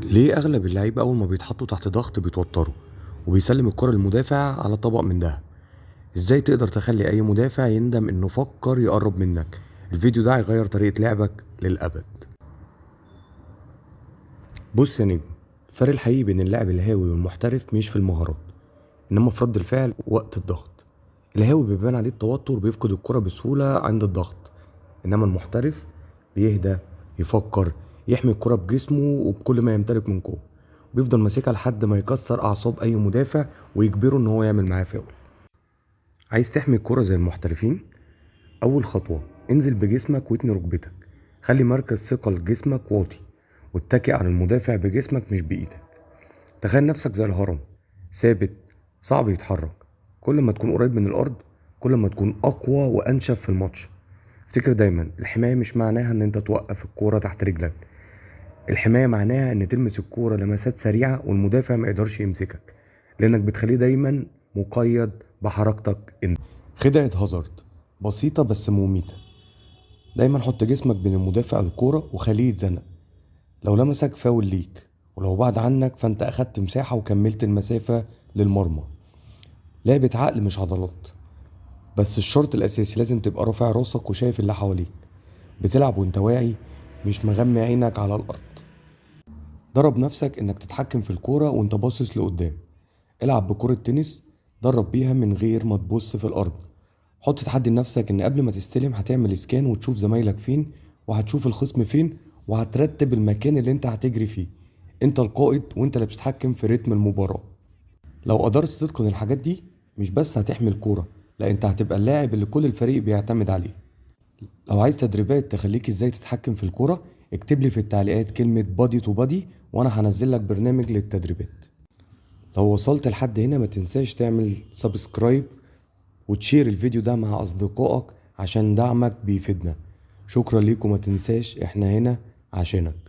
ليه اغلب اللعيبه اول ما بيتحطوا تحت ضغط بيتوتروا وبيسلم الكرة للمدافع على طبق من دهب؟ ازاي تقدر تخلي اي مدافع يندم انه فكر يقرب منك؟ الفيديو ده هيغير طريقة لعبك للأبد. بص يا نجم، الفرق الحقيقي بين اللاعب الهاوي والمحترف مش في المهارات، انما في رد الفعل وقت الضغط. الهاوي بيبان عليه التوتر، بيفقد الكرة بسهولة عند الضغط، انما المحترف بيهدى، يفكر، يحمي الكرة بجسمه وبكل ما يمتلك من قوة، بيفضل ماسكها لحد ما يكسر اعصاب اي مدافع ويجبره ان هو يعمل معاه فاول. عايز تحمي الكرة زي المحترفين؟ اول خطوة، انزل بجسمك واتني ركبتك، خلي مركز ثقل جسمك واطي، واتكئ على المدافع بجسمك مش بايدك. تخيل نفسك زي الهرم، ثابت، صعب يتحرك. كل ما تكون قريب من الارض كل ما تكون اقوى وانشف في الماتش. افتكر دايما، الحماية مش معناها ان انت توقف الكورة تحت رجلك، الحماية معناها ان تلمس الكورة لمسات سريعة والمدافع ما يقدرش يمسكك، لانك بتخليه دايما مقيد بحركتك انت. خدعة هازارد بسيطة بس مميتة. دايما حط جسمك بين المدافع والكورة وخليه يتزنق، لو لمسك فاول ليك، ولو بعد عنك فانت اخدت مساحة وكملت المسافة للمرمى. لعبة عقل مش عضلات، بس الشرط الاساسي لازم تبقى رافع راسك وشايف اللي حواليك، بتلعب وانت واعي، مش مغمي عينك على الارض. درب نفسك انك تتحكم في الكورة وانت باصص لقدام، العب بكرة تنس، درب بيها من غير ما تبص في الارض. حط تحدي لنفسك ان قبل ما تستلم هتعمل سكان وتشوف زمايلك فين، وهتشوف الخصم فين، وهترتب المكان اللي انت هتجري فيه. انت القائد وانت اللي بتتحكم في رتم المباراة. لو قدرت تتقن الحاجات دي، مش بس هتحمي الكورة، لا انت هتبقى اللاعب اللي كل الفريق بيعتمد عليه. لو عايز تدريبات تخليك ازاي تتحكم في الكورة، اكتب لي في التعليقات كلمة بادي تو بادي وانا هنزل لك برنامج للتدريبات. لو وصلت لحد هنا ما تنساش تعمل سبسكرايب وتشير الفيديو ده مع أصدقائك عشان دعمك بيفيدنا. شكرا ليكم، ما تنساش احنا هنا عشانك.